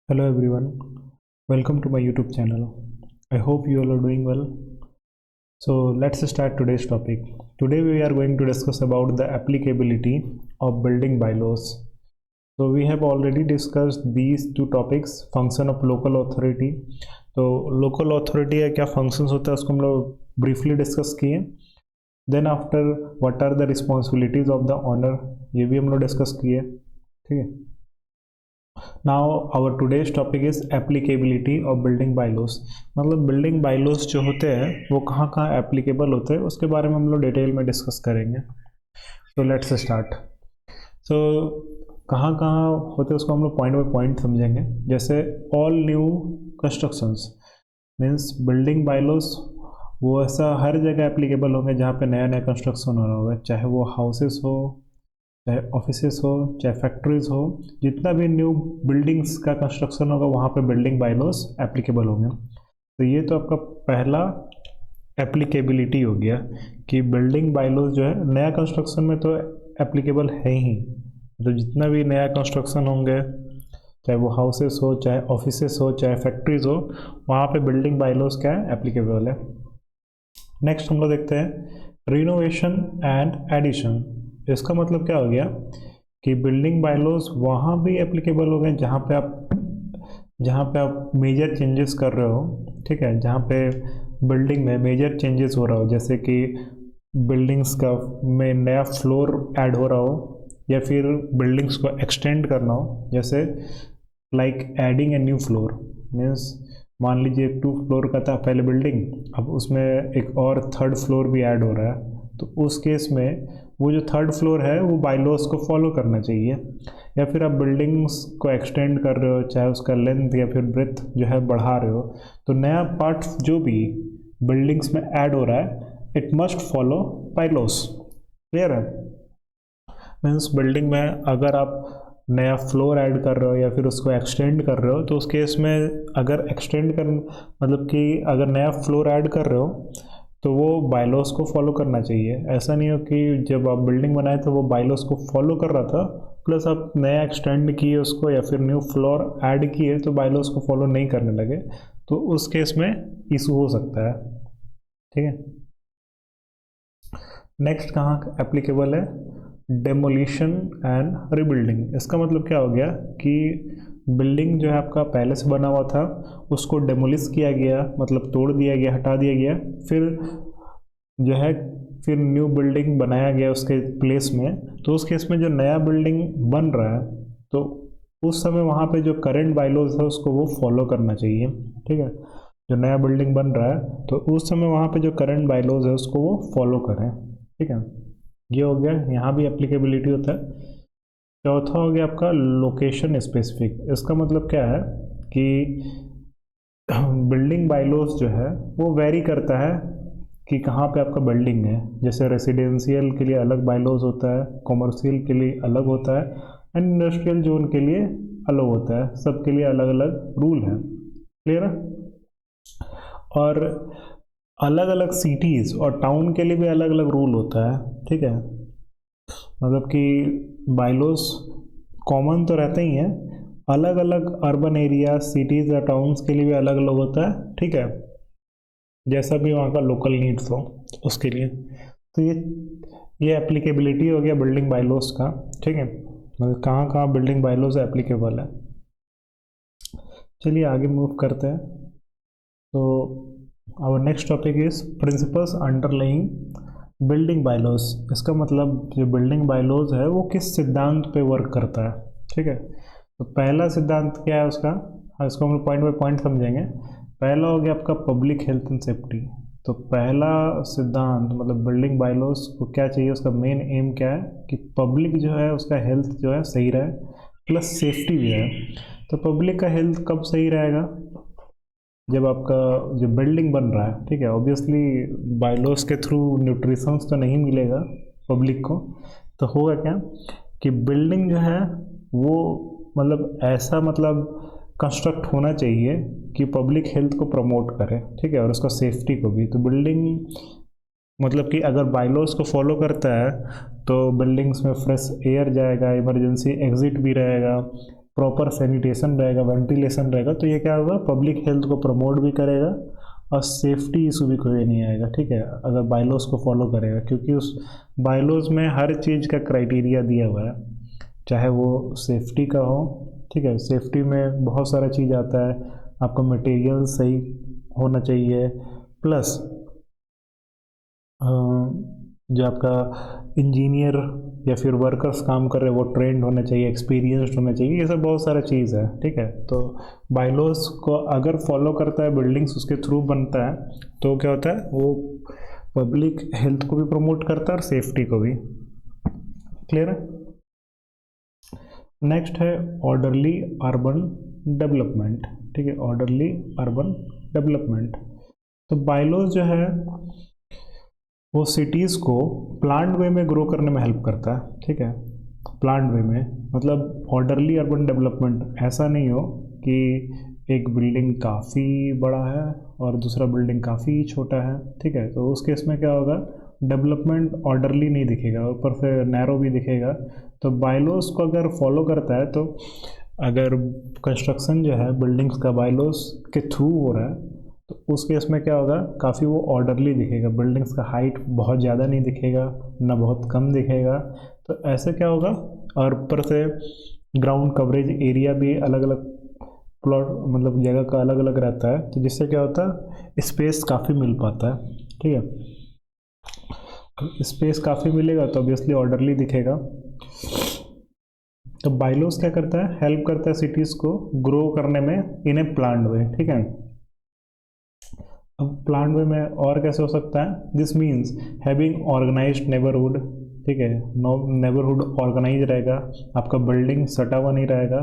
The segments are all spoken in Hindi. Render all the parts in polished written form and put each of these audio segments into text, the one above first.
Hello everyone, welcome to my YouTube channel. I hope you all are doing well. So let's start today's topic. Today we are going to discuss about the applicability of building bylaws. So we have already discussed these two topics, function of local authority. तो local authority का क्या functions होता है उसको हम लोग briefly discuss किए. Then after what are the responsibilities of the owner ये भी हम लोग discuss किए. ठीक है. Now our today's topic is applicability of building bylaws. मतलब बिल्डिंग बायलॉज जो होते हैं वो कहाँ कहाँ एप्लीकेबल होते हैं उसके बारे में हम लोग डिटेल में डिस्कस करेंगे. So let's start. सो कहाँ कहाँ होते हैं उसको हम लोग पॉइंट बाय पॉइंट समझेंगे. जैसे all new constructions means building bylaws वो ऐसा हर जगह एप्लीकेबल होंगे जहाँ पे नया नया कंस्ट्रक्शन हो रहा होगा, चाहे वो हाउसेस हो, चाहे ऑफिसेस हो, चाहे फैक्ट्रीज हो. जितना भी न्यू बिल्डिंग्स का कंस्ट्रक्शन होगा वहाँ पे बिल्डिंग बायलॉज एप्लीकेबल होंगे. तो ये तो आपका पहला एप्लीकेबिलिटी हो गया कि बिल्डिंग बायलॉज जो है नया कंस्ट्रक्शन में तो एप्लीकेबल है ही. तो जितना भी नया कंस्ट्रक्शन होंगे, चाहे वो हाउसेस हो, चाहे ऑफिसेस हो, चाहे फैक्ट्रीज हो, वहाँ पे बिल्डिंग बायलॉज क्या है, एप्लीकेबल है. नेक्स्ट हम लोग देखते हैं रिनोवेशन एंड एडिशन. इसका मतलब क्या हो गया कि बिल्डिंग बायलॉज वहाँ भी एप्लीकेबल हो गए जहाँ पे आप मेजर चेंजेस कर रहे हो. ठीक है, जहाँ पे बिल्डिंग में मेजर चेंजेस हो रहा हो, जैसे कि बिल्डिंग्स का में नया फ्लोर ऐड हो रहा हो या फिर बिल्डिंग्स को एक्सटेंड करना हो. जैसे like adding a new floor means मान लीजिए 2 फ्लोर का था पहले बिल्डिंग, अब उसमें एक और 3rd फ्लोर भी ऐड हो रहा है. तो उस केस में वो जो 3rd फ्लोर है वो बायलॉज को फॉलो करना चाहिए. या फिर आप बिल्डिंग्स को एक्सटेंड कर रहे हो, चाहे उसका लेंथ या फिर ब्रेथ जो है बढ़ा रहे हो, तो नया पार्ट जो भी बिल्डिंग्स में ऐड हो रहा है it must follow bylaws. Clear है? मीन्स बिल्डिंग में अगर आप नया फ्लोर ऐड कर रहे हो या फिर उसको एक्सटेंड कर रहे हो, तो उस केस में अगर एक्सटेंड कर मतलब कि अगर नया फ्लोर ऐड कर रहे हो तो वो बायलॉज को फॉलो करना चाहिए. ऐसा नहीं हो कि जब आप बिल्डिंग बनाए तो वो बायलॉज को फॉलो कर रहा था प्लस आप नया एक्सटेंड किए उसको या फिर न्यू फ्लोर ऐड किए तो बायलॉज को फॉलो नहीं करने लगे, तो उस केस में इशू हो सकता है. ठीक है. नेक्स्ट कहाँ एप्लीकेबल है, डेमोलिशन एंड रिबिल्डिंग. इसका मतलब क्या हो गया कि बिल्डिंग जो है आपका पहले से बना हुआ था उसको डेमोलिश किया गया, मतलब तोड़ दिया गया, हटा दिया गया, फिर जो है फिर न्यू बिल्डिंग बनाया गया उसके प्लेस में. तो उस केस में जो नया बिल्डिंग बन रहा है तो उस समय वहाँ पे जो करंट बायलॉज है उसको वो फॉलो करना चाहिए. ठीक है, जो नया बिल्डिंग बन रहा है तो उस समय वहाँ पे जो करंट बायलॉज है उसको वो फॉलो करें. ठीक है, ये हो गया, यहाँ भी एप्लीकेबिलिटी होता है. चौथा हो गया आपका लोकेशन स्पेसिफिक. इसका मतलब क्या है कि बिल्डिंग बायलॉज जो है वो वेरी करता है कि कहाँ पे आपका बिल्डिंग है. जैसे रेसिडेंशियल के लिए अलग बायलॉज होता है, कॉमर्शियल के लिए अलग होता है एंड इंडस्ट्रियल जोन के लिए अलग होता है. सबके लिए अलग अलग रूल है. क्लियर है? और अलग अलग सिटीज़ और टाउन के लिए भी अलग अलग रूल होता है. ठीक है, मतलब कि बायलॉज कॉमन तो रहते ही हैं, अलग अलग अर्बन एरिया सिटीज़ या टाउन्स के लिए भी अलग अलग होता है. ठीक है, जैसा भी वहाँ का लोकल नीड्स हो उसके लिए. तो ये एप्लीकेबिलिटी हो गया बिल्डिंग बायलॉज का. ठीक है, मतलब कहाँ कहाँ बिल्डिंग बायलॉज एप्लीकेबल है. चलिए आगे मूव करते हैं. तो our next topic is principles underlying building bylaws. इसका मतलब जो बिल्डिंग बायलॉज है वो किस सिद्धांत पे वर्क करता है. ठीक है, तो पहला सिद्धांत क्या है उसका, इसको हम पॉइंट बाय पॉइंट समझेंगे. पहला हो गया आपका पब्लिक हेल्थ एंड सेफ्टी. तो पहला सिद्धांत मतलब बिल्डिंग बायलॉज को क्या चाहिए, उसका मेन एम क्या है कि पब्लिक जो है उसका हेल्थ जो है सही रहे प्लस सेफ्टी भी है. तो पब्लिक का हेल्थ कब सही रहेगा, जब आपका जो बिल्डिंग बन रहा है. ठीक है, ऑब्वियसली बायलॉज के थ्रू न्यूट्रिशंस तो नहीं मिलेगा पब्लिक को, तो होगा क्या कि बिल्डिंग जो है वो मतलब ऐसा मतलब कंस्ट्रक्ट होना चाहिए कि पब्लिक हेल्थ को प्रमोट करे. ठीक है, और उसका सेफ्टी को भी. तो बिल्डिंग मतलब कि अगर बायलॉज को फॉलो करता है तो बिल्डिंग्स में फ्रेश एयर जाएगा, इमरजेंसी एग्जिट भी रहेगा, प्रॉपर सैनिटेशन रहेगा, वेंटिलेशन रहेगा, तो ये क्या होगा, पब्लिक हेल्थ को प्रमोट भी करेगा और सेफ्टी इशू भी कोई नहीं आएगा, ठीक है, अगर बायलॉज को फॉलो करेगा, क्योंकि उस बायलॉज में हर चीज़ का क्राइटेरिया दिया हुआ है, चाहे वो सेफ्टी का हो, ठीक है, सेफ्टी में बहुत सारा चीज़ आता है, आपका मटेरियल सही होना चाहिए, प्लस जो आपका इंजीनियर या फिर वर्कर्स काम कर रहे हैं वो ट्रेंड होना चाहिए, एक्सपीरियंस्ड होना चाहिए, ये सब बहुत सारा चीज़ है, ठीक है। तो बायलॉज को अगर फॉलो करता है बिल्डिंग्स, उसके थ्रू बनता है, तो क्या होता है, वो पब्लिक हेल्थ को भी प्रमोट करता है और सेफ्टी को भी। क्लियर है। नेक्स्ट है ऑर्डरली अर्बन डेवलपमेंट, ठीक है, ऑर्डरली अर्बन डेवलपमेंट। तो बायलॉज जो है वो सिटीज़ को प्लान्ड वे में ग्रो करने में हेल्प करता है, ठीक है, प्लान्ड वे में, मतलब ऑर्डरली अर्बन डेवलपमेंट, ऐसा नहीं हो कि एक बिल्डिंग काफ़ी बड़ा है और दूसरा बिल्डिंग काफ़ी छोटा है, ठीक है, तो उस केस में क्या होगा, डेवलपमेंट ऑर्डरली नहीं दिखेगा, ऊपर से नैरो भी दिखेगा। तो बायलॉज को अगर फॉलो करता है, तो अगर कंस्ट्रक्शन जो है बिल्डिंग्स का बायलॉज के थ्रू हो रहा है, तो उस केस में क्या होगा, काफ़ी वो ऑर्डरली दिखेगा, बिल्डिंग्स का हाइट बहुत ज़्यादा नहीं दिखेगा, ना बहुत कम दिखेगा, तो ऐसे क्या होगा, और ऊपर से ग्राउंड कवरेज एरिया भी अलग अलग प्लॉट, मतलब जगह का अलग अलग रहता है, तो जिससे क्या होता है, स्पेस काफ़ी मिल पाता है, ठीक है, स्पेस काफ़ी मिलेगा तो ऑब्वियसली ऑर्डरली दिखेगा। तो बायलॉज क्या करता है, हेल्प करता है सिटीज़ को ग्रो करने में इन ए प्लान्ड वे, ठीक है। अब प्लान्ड वे में और कैसे हो सकता है, this means having organised neighbourhood, ठीक है, नेबरहुड ऑर्गेनाइज रहेगा, आपका बिल्डिंग सटा हुआ नहीं रहेगा,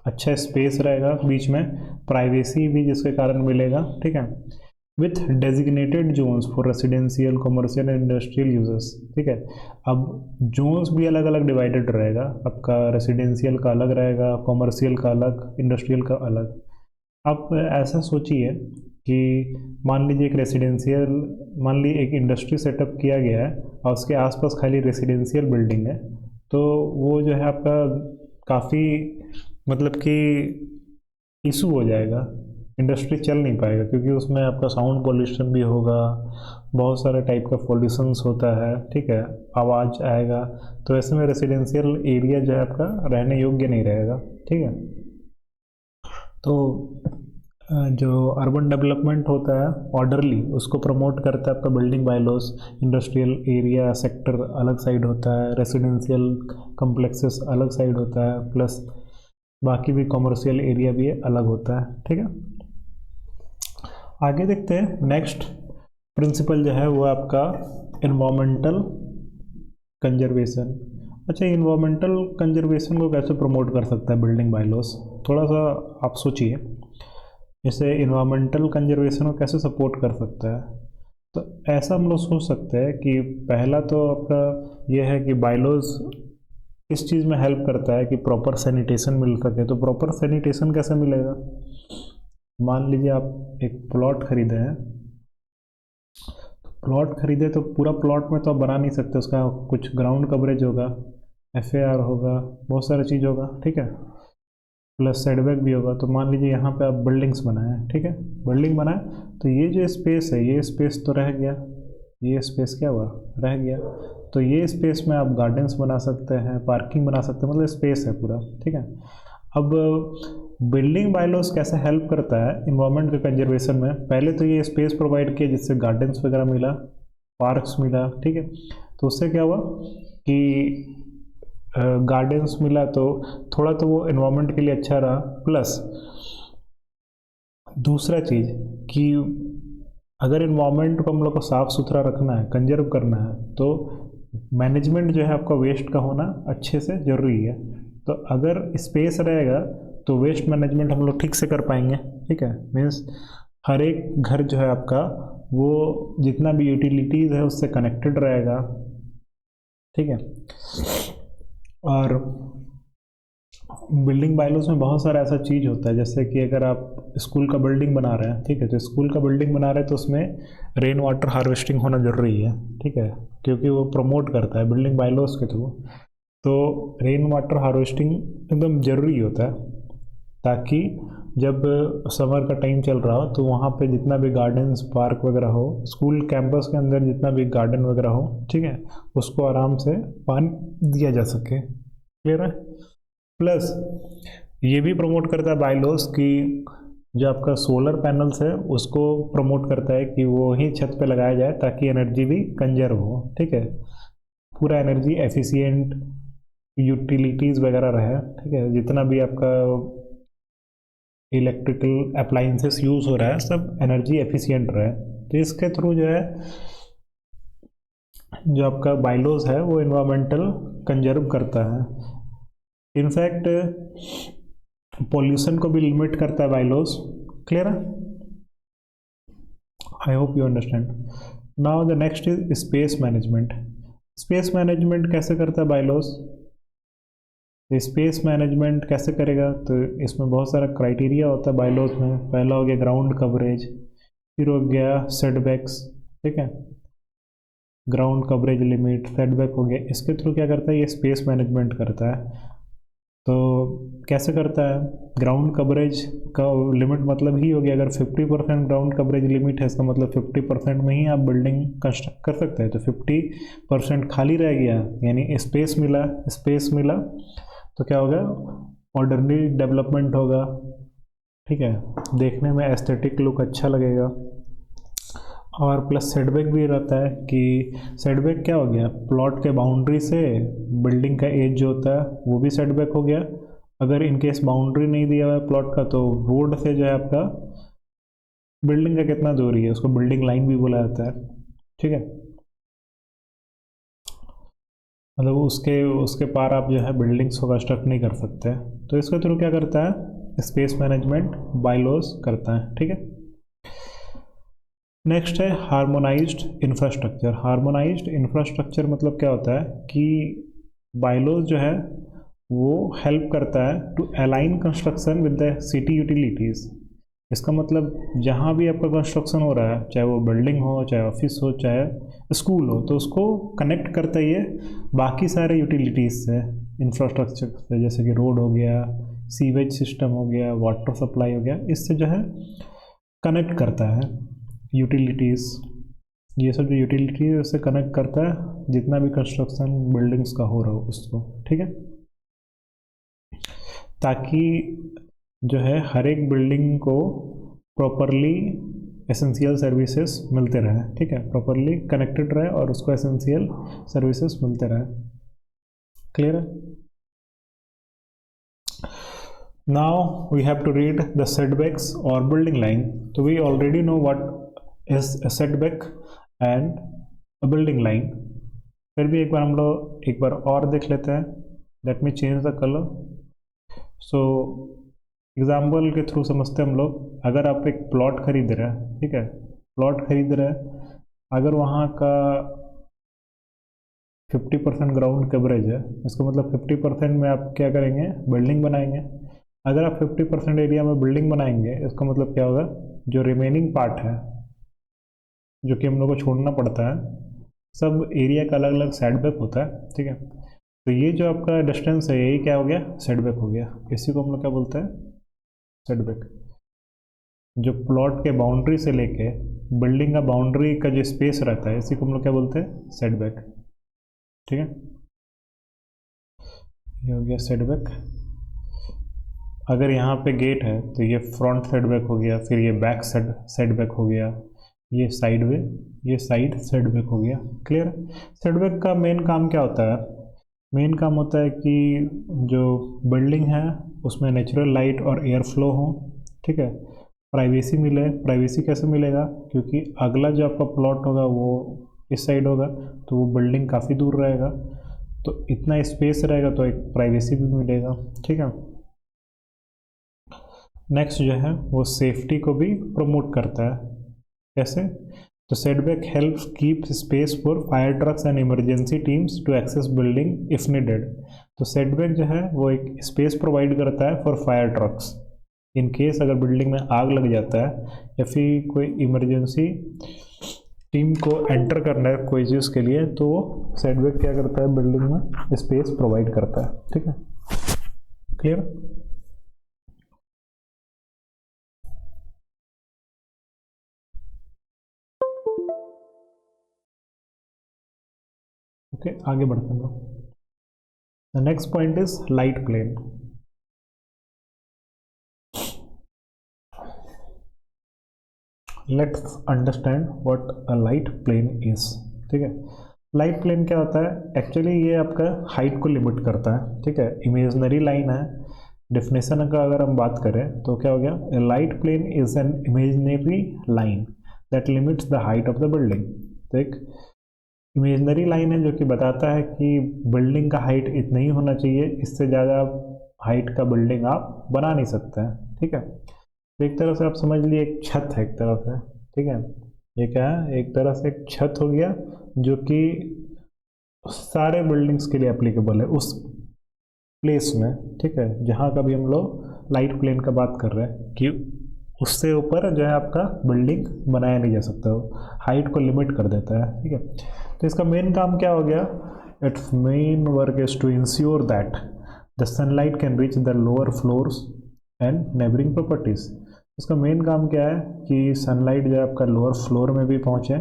अच्छा स्पेस रहेगा बीच में, प्राइवेसी भी जिसके कारण मिलेगा, ठीक है, with designated Jones for residential, commercial and industrial users, ठीक है। अब जोन्स भी अलग अलग डिवाइडेड रहेगा, आपका रेसिडेंशियल का अलग रहेगा, कमर्शियल का अलग, इंडस्ट्रियल का अलग। आप ऐसा सोचिए कि मान लीजिए एक रेसिडेंशियल, मान लीजिए एक इंडस्ट्री सेटअप किया गया है और उसके आसपास खाली रेसिडेंशियल बिल्डिंग है, तो वो जो है आपका काफ़ी, मतलब कि इशू हो जाएगा, इंडस्ट्री चल नहीं पाएगा, क्योंकि उसमें आपका साउंड पोल्यूशन भी होगा, बहुत सारे टाइप का पोल्यूशंस होता है, ठीक है, आवाज़ आएगा, तो ऐसे में रेसिडेंशियल एरिया जो है आपका रहने योग्य नहीं रहेगा, ठीक है। तो जो अर्बन डेवलपमेंट होता है ऑर्डरली, उसको प्रमोट करता है आपका building bylaws, industrial area sector अलग साइड होता है, रेसिडेंशियल कम्प्लेक्सेस अलग साइड होता है, प्लस बाकी भी कमर्शियल एरिया भी अलग होता है, ठीक है। आगे देखते हैं, नेक्स्ट प्रिंसिपल जो है वो आपका इन्वायरमेंटल कंजर्वेशन। अच्छा, इन्वायरमेंटल कंजर्वेशन को कैसे प्रमोट कर सकता है बिल्डिंग बायलॉज, थोड़ा सा आप सोचिए, जैसे इन्वायरमेंटल कंजर्वेशन को कैसे सपोर्ट कर सकता है। तो ऐसा हम लोग सोच सकते हैं कि पहला तो आपका ये है कि बायलॉज इस चीज़ में हेल्प करता है कि प्रॉपर सैनिटेशन मिल सके। तो प्रॉपर सैनिटेशन कैसे मिलेगा, मान लीजिए आप एक प्लॉट खरीदे हैं, प्लॉट खरीदे तो पूरा प्लॉट में तो आप बना नहीं सकते, उसका कुछ ग्राउंड कवरेज होगा, FAR होगा, बहुत सारी चीज़ होगा, ठीक है, प्लस सेटबैक भी होगा। तो मान लीजिए यहाँ पे आप बिल्डिंग्स बनाए, ठीक है, बिल्डिंग बनाए, तो ये जो स्पेस है, ये स्पेस तो रह गया, ये स्पेस क्या हुआ, रह गया, तो ये स्पेस में आप गार्डन्स बना सकते हैं, पार्किंग बना सकते हैं, मतलब स्पेस है पूरा, ठीक है। अब बिल्डिंग बायलॉज कैसे हेल्प करता है इन्वायरमेंट के कंजर्वेशन में, पहले तो ये स्पेस प्रोवाइड किया जिससे गार्डन्स वगैरह मिला, पार्क्स मिला, ठीक है, तो उससे क्या हुआ कि गार्डन्स मिला, तो थोड़ा तो वो इन्वायरमेंट के लिए अच्छा रहा, प्लस दूसरा चीज़ कि अगर इन्वायरमेंट को हम लोग को साफ़ सुथरा रखना है, कंजर्व करना है, तो मैनेजमेंट जो है आपका वेस्ट का होना अच्छे से ज़रूरी है। तो अगर स्पेस रहेगा तो वेस्ट मैनेजमेंट हम लोग ठीक से कर पाएंगे, ठीक है, मीन्स हर एक घर जो है आपका वो जितना भी यूटिलिटीज़ है उससे कनेक्टेड रहेगा, ठीक है। और बिल्डिंग बायलॉज में बहुत सारा ऐसा चीज़ होता है, जैसे कि अगर आप स्कूल का बिल्डिंग बना रहे हैं, ठीक है, तो स्कूल का बिल्डिंग बना रहे हैं तो उसमें रेन वाटर हार्वेस्टिंग होना ज़रूरी है, ठीक है, क्योंकि वो प्रमोट करता है बिल्डिंग बायलॉज के थ्रू, तो रेन वाटर हार्वेस्टिंग एकदम ज़रूरी होता है। ताकि जब समर का टाइम चल रहा हो तो वहाँ पे जितना भी गार्डन्स पार्क वगैरह हो, स्कूल कैंपस के अंदर जितना भी गार्डन वगैरह हो, ठीक है, उसको आराम से पानी दिया जा सके। क्लियर है? प्लस ये भी प्रमोट करता है बायलॉज कि जो आपका सोलर पैनल्स है उसको प्रमोट करता है कि वो ही छत पे लगाया जाए ताकि एनर्जी भी कंजर्व हो। ठीक है, पूरा एनर्जी एफिशिएंट यूटिलिटीज़ वगैरह रहे। ठीक है, जितना भी आपका इलेक्ट्रिकल अप्लाइंसेस यूज़ हो रहा है सब एनर्जी एफिशिएंट रहे। तो इसके थ्रू जो है जो आपका बायलॉज है वो इन्वायरमेंटल कंजर्व करता है। इनफैक्ट पॉल्यूशन को भी लिमिट करता है बायलॉज। क्लियर है? I hope you understand. Now the next is space management. Space management कैसे करता है बायलॉज? स्पेस मैनेजमेंट कैसे करेगा? तो इसमें बहुत सारा क्राइटेरिया होता है बायलॉज में। पहला हो गया ग्राउंड कवरेज, फिर हो गया सेटबैक्स। ठीक है, ग्राउंड कवरेज लिमिट, सेटबैक हो गया। इसके थ्रू क्या करता है? ये स्पेस मैनेजमेंट करता है। तो कैसे करता है? ग्राउंड कवरेज का लिमिट मतलब ही हो गया, अगर 50% ग्राउंड कवरेज लिमिट है इसका मतलब 50% में ही आप बिल्डिंग कंस्ट्रक्ट कर सकते हैं। तो 50% खाली रह गया, यानी स्पेस मिला तो क्या होगा? ऑर्डरली डेवलपमेंट होगा। ठीक है, देखने में एस्थेटिक लुक अच्छा लगेगा। और प्लस सेटबैक भी रहता है कि सेटबैक क्या हो गया? प्लॉट के बाउंड्री से बिल्डिंग का एज जो होता है वो भी सेटबैक हो गया। अगर इनकेस बाउंड्री नहीं दिया हुआ है प्लॉट का तो रोड से जो है आपका बिल्डिंग का कितना दूरी है उसको बिल्डिंग लाइन भी बोला जाता है। ठीक है, मतलब उसके पार आप जो है बिल्डिंग्स को कंस्ट्रक्ट नहीं कर सकते। तो इसके थ्रू क्या करता है? स्पेस मैनेजमेंट बायलॉज करता है। ठीक है, नेक्स्ट है हार्मोनाइज्ड इंफ्रास्ट्रक्चर। हार्मोनाइज्ड इंफ्रास्ट्रक्चर मतलब क्या होता है कि बायलॉज जो है वो हेल्प करता है to align construction with the city utilities. इसका मतलब जहाँ भी आपका कंस्ट्रक्शन हो रहा है, चाहे वो बिल्डिंग हो, चाहे ऑफिस हो, चाहे स्कूल हो, तो उसको कनेक्ट करता ही है बाकी सारे यूटिलिटीज़ से, इंफ्रास्ट्रक्चर से, जैसे कि रोड हो गया, सीवेज सिस्टम हो गया, वाटर सप्लाई हो गया, इससे जो है कनेक्ट करता है यूटिलिटीज़। ये सब जो यूटिलिटीज़ उससे कनेक्ट करता है जितना भी कंस्ट्रक्शन बिल्डिंग्स का हो रहा हो उसको। ठीक है, ताकि जो है हर एक बिल्डिंग को प्रॉपरली एसेंशियल सर्विसेज मिलते रहे। ठीक है, प्रॉपरली कनेक्टेड रहे और उसको एसेंशियल सर्विसेज मिलते रहे। क्लियर है? Now we have to read the setbacks और बिल्डिंग लाइन। तो we already know what is a setback and a building line. फिर भी एक बार हम लोग एक बार और देख लेते हैं। Let me change the colour. So example के थ्रू समझते हैं हम लोग। अगर आप एक प्लॉट खरीद रहे हैं, ठीक है, प्लॉट खरीद रहे हैं, अगर वहाँ का 50% ग्राउंड कवरेज है, इसका मतलब 50% में आप क्या करेंगे? बिल्डिंग बनाएंगे। अगर आप 50% एरिया में बिल्डिंग बनाएंगे इसका मतलब क्या होगा? जो रिमेनिंग पार्ट है जो कि हम लोग को छोड़ना पड़ता है, सब एरिया का अलग अलग सेटबैक होता है। ठीक है, तो ये जो आपका डिस्टेंस है यही क्या हो गया? सेटबैक हो गया। इसी को हम लोग क्या बोलते हैं? सेटबैक। जो प्लॉट के बाउंड्री से लेके बिल्डिंग का बाउंड्री का जो स्पेस रहता है इसी को हम लोग क्या बोलते हैं? सेटबैक। ठीक है, ये हो गया सेटबैक। अगर यहाँ पे गेट है तो ये फ्रंट सेटबैक हो गया, फिर ये बैक सेटबैक हो गया, ये साइड सेटबैक हो गया। क्लियर? सेटबैक का मेन काम क्या होता है? मेन काम होता है कि जो बिल्डिंग है उसमें नेचुरल लाइट और एयर फ्लो हो। ठीक है, प्राइवेसी मिले। प्राइवेसी कैसे मिलेगा? क्योंकि अगला जो आपका प्लॉट होगा वो इस साइड होगा तो वो बिल्डिंग काफ़ी दूर रहेगा, तो इतना स्पेस रहेगा तो एक प्राइवेसी भी मिलेगा। ठीक है, नेक्स्ट जो है वो सेफ्टी को भी प्रमोट करता है। कैसे? तो setback helps keep space for fire trucks and emergency teams to access building if needed. तो सेटबैक जो है वो एक स्पेस प्रोवाइड करता है for fire trucks. In case अगर बिल्डिंग में आग लग जाता है या फिर कोई इमरजेंसी टीम को एंटर करना है कोई चीज़ के लिए, तो वो सेटबैक क्या करता है? बिल्डिंग में स्पेस प्रोवाइड करता है। ठीक है, क्लियर? ओके, आगे बढ़ते हैं हम लोग। The next point is light plane. Let's understand what a light plane is. ठीक है, लाइट प्लेन क्या होता है? एक्चुअली ये आपका हाइट को लिमिट करता है। ठीक है, इमेजनरी लाइन है। डेफिनेशन का अगर हम बात करें तो क्या हो गया? A light plane is an imaginary line that limits the height of the building. तो एक इमेजनरी लाइन है जो कि बताता है कि बिल्डिंग का हाइट इतना ही होना चाहिए, इससे ज़्यादा हाइट का बिल्डिंग आप बना नहीं सकते हैं। ठीक है, तो एक तरह से आप समझ लिए एक छत है एक तरह से। ठीक है, ये क्या है? एक तरह से एक छत हो गया जो कि सारे बिल्डिंग्स के लिए एप्लीकेबल है उस प्लेस में। ठीक है, जहाँ का भी हम लोग लाइट प्लेन का बात कर रहे हैं कि उससे ऊपर जो है आपका बिल्डिंग बनाया नहीं जा सकता, हाइट को लिमिट कर देता है। ठीक है, तो इसका मेन काम क्या हो गया? It's main work is to ensure that the sunlight can reach the lower floors and neighbouring properties. इसका मेन काम क्या है कि सनलाइट जो है आपका लोअर फ्लोर में भी पहुँचे।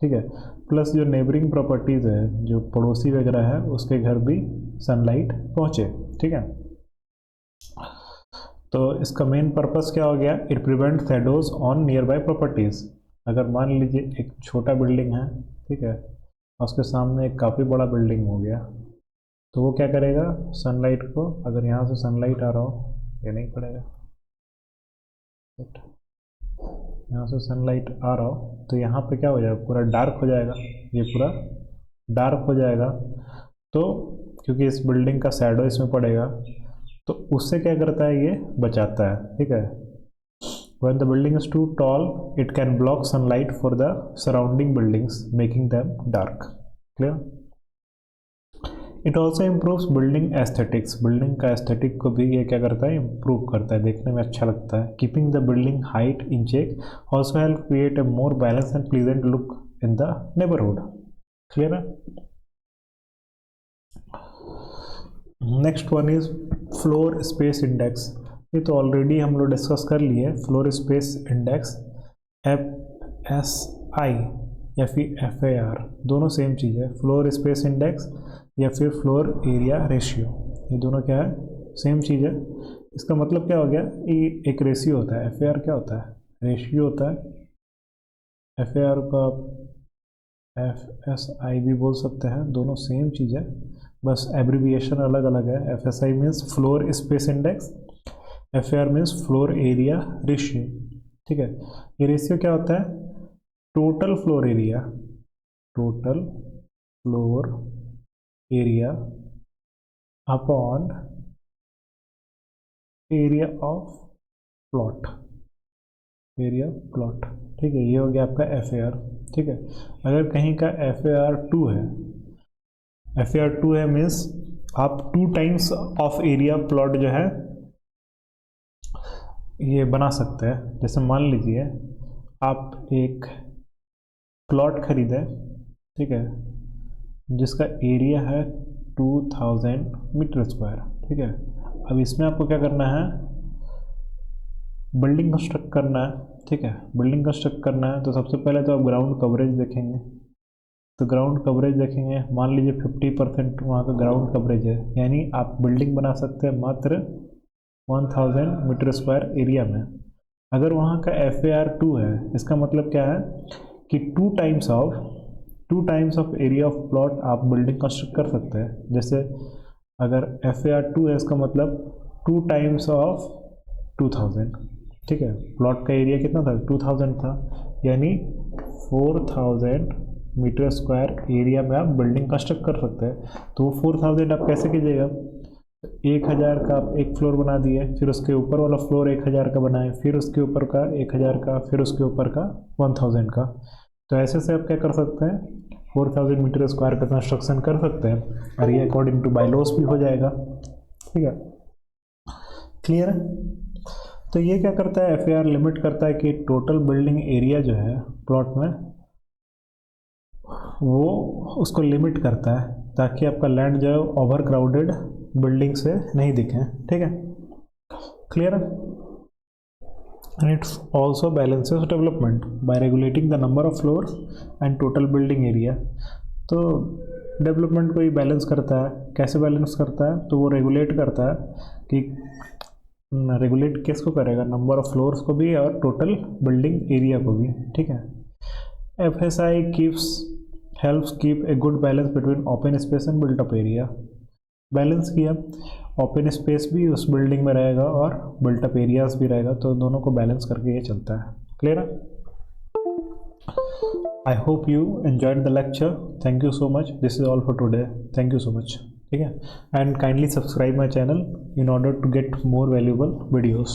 ठीक है, प्लस जो नेबरिंग प्रॉपर्टीज़ है, जो पड़ोसी वगैरह है, उसके घर भी सनलाइट पहुँचे। ठीक है, तो इसका मेन पर्पस क्या हो गया? It prevent shadows on near by properties. अगर मान लीजिए एक छोटा बिल्डिंग है, ठीक है, उसके सामने एक काफ़ी बड़ा बिल्डिंग हो गया, तो वो क्या करेगा? सनलाइट को, अगर यहाँ से सनलाइट आ रहा हो, ये नहीं पड़ेगा, यहाँ से सनलाइट आ रहा हो तो यहाँ पे क्या हो जाएगा? पूरा डार्क हो जाएगा, ये पूरा डार्क हो जाएगा। तो क्योंकि इस बिल्डिंग का शैडो इसमें पड़ेगा, तो उससे क्या करता है? ये बचाता है। ठीक है, when the building is too tall it can block sunlight for the surrounding buildings making them dark. Clear? It also improves building aesthetics. Building का एस्थेटिक को भी ये क्या करता है? इम्प्रूव करता है, देखने में अच्छा लगता है। Keeping the building height in check also help create a more balance and pleasant look in the neighbourhood. Clear है? Next one is floor space index. ये तो ऑलरेडी हम लोग डिस्कस कर लिए। फ्लोर स्पेस इंडेक्स FSI या फिर FAR, दोनों सेम चीज़ है। फ्लोर स्पेस इंडेक्स या फिर फ्लोर एरिया रेशियो, ये दोनों क्या है? सेम चीज़ है। इसका मतलब क्या हो गया? ये एक रेशियो होता है। FAR क्या होता है? रेशियो होता है। FAR का FSI भी बोल सकते हैं, दोनों सेम चीज़ है, बस एब्रीविएशन अलग अलग है। FSI means floor space index, FAR means floor area ratio. ठीक है, ये रेशियो क्या होता है? Total floor area, total floor area upon area of plot, area plot. ठीक है, ये हो गया आपका FAR। ठीक है, अगर कहीं का FAR 2 है, FAR 2 है मीन्स आप 2 टाइम्स ऑफ एरिया प्लॉट जो है ये बना सकते हैं। जैसे मान लीजिए आप एक प्लॉट खरीदें, ठीक है, जिसका एरिया है 2000 मीटर स्क्वायर। ठीक है, अब इसमें आपको क्या करना है? बिल्डिंग कंस्ट्रक्ट करना है। ठीक है, बिल्डिंग कंस्ट्रक्ट करना है तो सबसे पहले तो आप ग्राउंड कवरेज देखेंगे। तो ग्राउंड कवरेज देखेंगे, मान लीजिए 50% वहाँ का ग्राउंड कवरेज है, यानी आप बिल्डिंग बना सकते हैं मात्र 1000 मीटर स्क्वायर एरिया में। अगर वहाँ का FAR 2 है, इसका मतलब क्या है कि 2 times of area of plot आप बिल्डिंग कंस्ट्रक्ट कर सकते हैं। जैसे अगर FAR 2 है, इसका मतलब 2 टाइम्स ऑफ 2000। ठीक है, प्लॉट का एरिया कितना था? 2000 था, यानी 4000 मीटर स्क्वायर एरिया में आप बिल्डिंग कंस्ट्रक्ट कर सकते हैं। तो वो 4000 आप कैसे कीजिएगा? 1000 का आप एक फ्लोर बना दिए, फिर उसके ऊपर वाला फ्लोर 1000 का बनाए, फिर उसके ऊपर का 1000 का, फिर उसके ऊपर का 1000 का। तो ऐसे से आप क्या कर सकते हैं? 4000 मीटर स्क्वायर का कंस्ट्रक्शन कर सकते हैं, और ये अकॉर्डिंग टू बायलॉस भी हो जाएगा। ठीक है, क्लियर है? तो ये क्या करता है? FAR लिमिट करता है कि टोटल बिल्डिंग एरिया जो है प्लॉट में, वो उसको लिमिट करता है ताकि आपका लैंड जो है ओवर क्राउडेड बिल्डिंग से नहीं दिखे। ठीक है, क्लियर है? And it also balances development by regulating the number of floors and total building area. तो डेवलपमेंट को ही बैलेंस करता है। कैसे बैलेंस करता है? तो वो रेगुलेट करता है कि रेगुलेट किसको करेगा, नंबर ऑफ फ्लोर्स को भी और टोटल बिल्डिंग एरिया को भी, ठीक है। FSI helps keep a good balance between open space and built up area। Balance किया, ओपन स्पेस भी उस बिल्डिंग में रहेगा और बिल्ट अप एरियाज भी रहेगा, तो दोनों को बैलेंस करके ये चलता है। क्लियर है? I hope you enjoyed the lecture. Thank you so much. This is all for today. Thank you so much. ठीक है, and kindly subscribe my channel in order to get more valuable videos.